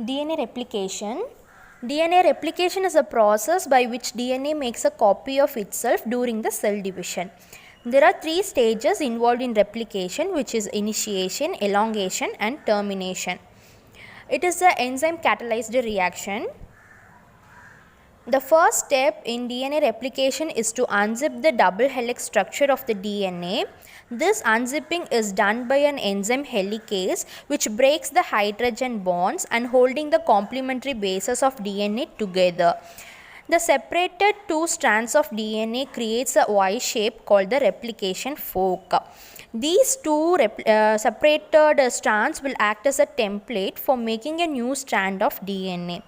DNA replication. DNA replication is a process by which DNA makes a copy of itself during the cell division. There are three stages involved in replication, which is initiation, elongation and termination. It is the enzyme catalyzed reaction. The first step in DNA replication is to unzip the double helix structure of the DNA. This unzipping is done by an enzyme helicase which breaks the hydrogen bonds and holding the complementary bases of DNA together. The separated two strands of DNA creates a Y shape called the replication fork. These two separated strands will act as a template for making a new strand of DNA.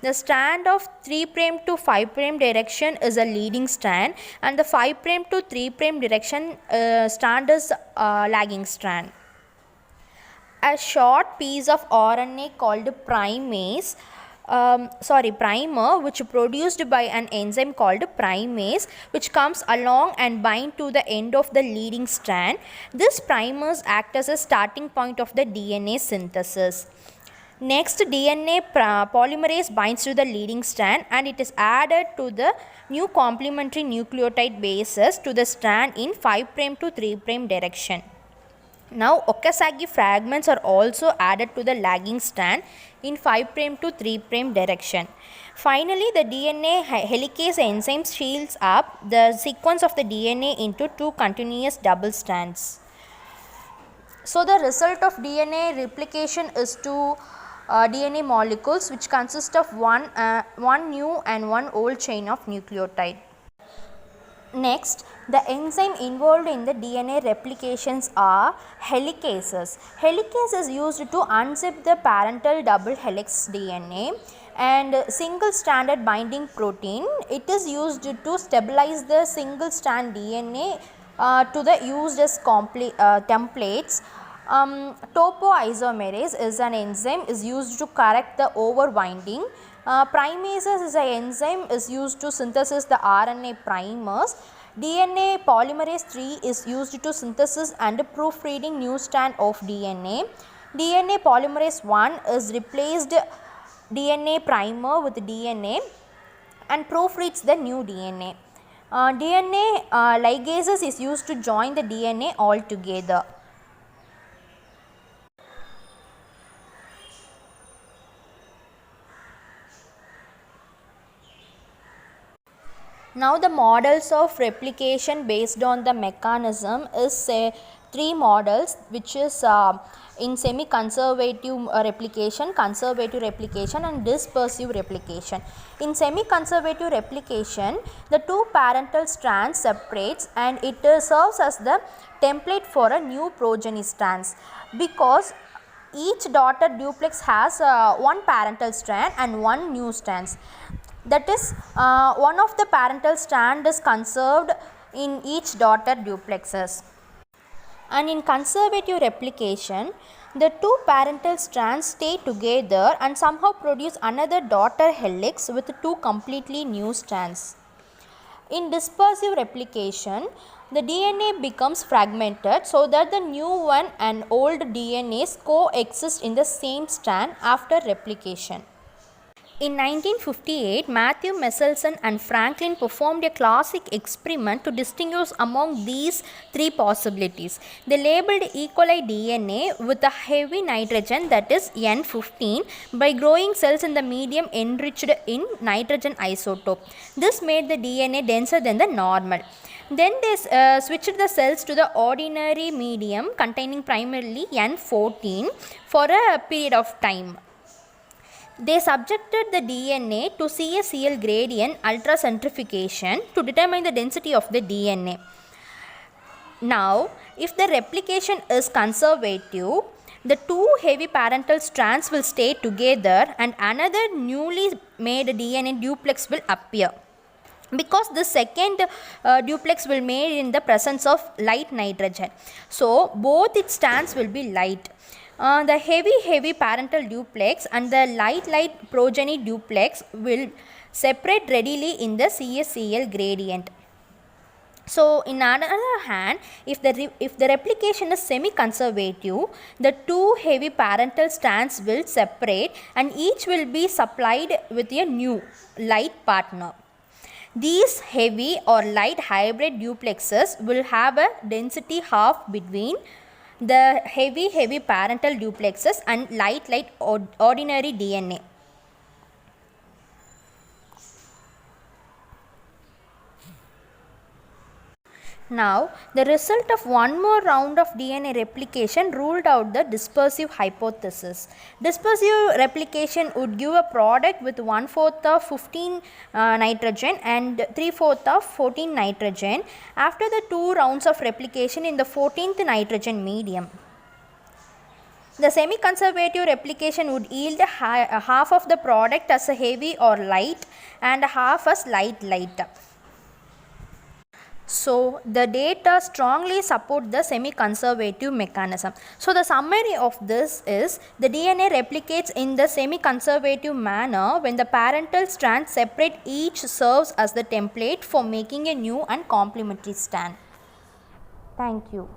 The strand of 3' to 5' direction is a leading strand and the 5' to 3' direction strand is a lagging strand. A short piece of RNA called primer, which is produced by an enzyme called primase, which comes along and bind to the end of the leading strand. This primers act as a starting point of the DNA synthesis. Next, DNA polymerase binds to the leading strand and it is added to the new complementary nucleotide bases to the strand in 5' to 3' direction. Now, Okazaki fragments are also added to the lagging strand in 5' to 3' direction. Finally, the DNA helicase enzyme shields up the sequence of the DNA into two continuous double strands. So, the result of DNA replication is two DNA molecules which consist of one new and one old chain of nucleotide. Next, the enzyme involved in the DNA replications are helicases. Helicase is used to unzip the parental double helix DNA, and single stranded binding protein. It is used to stabilize the single strand DNA to the used as templates. Topoisomerase is an enzyme is used to correct the overbinding. Primases is an enzyme is used to synthesis the RNA primers. DNA polymerase 3 is used to synthesis and proofreading new strand of DNA. DNA polymerase 1 is replaced DNA primer with DNA and proofreads the new DNA. DNA ligases is used to join the DNA all together. Now, the models of replication based on the mechanism is three models, which is in semi-conservative replication, conservative replication and dispersive replication. In semi-conservative replication, the two parental strands separates and it serves as the template for a new progeny strands, because each daughter duplex has one parental strand and one new strands. That is, one of the parental strand is conserved in each daughter duplexes. And in conservative replication, the two parental strands stay together and somehow produce another daughter helix with two completely new strands. In dispersive replication, the DNA becomes fragmented so that the new one and old DNAs coexist in the same strand after replication. In 1958, Matthew Meselson and Franklin performed a classic experiment to distinguish among these three possibilities. They labeled E. coli DNA with a heavy nitrogen, that is N15, by growing cells in the medium enriched in nitrogen isotope. This made the DNA denser than the normal. Then they switched the cells to the ordinary medium containing primarily N14 for a period of time. They subjected the DNA to CA-Cl gradient ultracentrifugation to determine the density of the DNA. Now, if the replication is conservative, the two heavy parental strands will stay together and another newly made DNA duplex will appear, because the second duplex will be made in the presence of light nitrogen. So, both its strands will be light. The heavy parental duplex and the light progeny duplex will separate readily in the CA-Cl gradient. So in another hand, if the replication is semi-conservative, the two heavy parental strands will separate and each will be supplied with a new light partner. These heavy or light hybrid duplexes will have a density half between the heavy parental duplexes and light ordinary DNA. Now, the result of one more round of DNA replication ruled out the dispersive hypothesis. Dispersive replication would give a product with 1/4 of 15 nitrogen and 3/4 of 14 nitrogen after the two rounds of replication in the 14th nitrogen medium. The semi-conservative replication would yield half of the product as a heavy or light and half as light. So, the data strongly support the semi-conservative mechanism. So, the summary of this is the DNA replicates in the semi-conservative manner when the parental strands separate, each serves as the template for making a new and complementary strand. Thank you.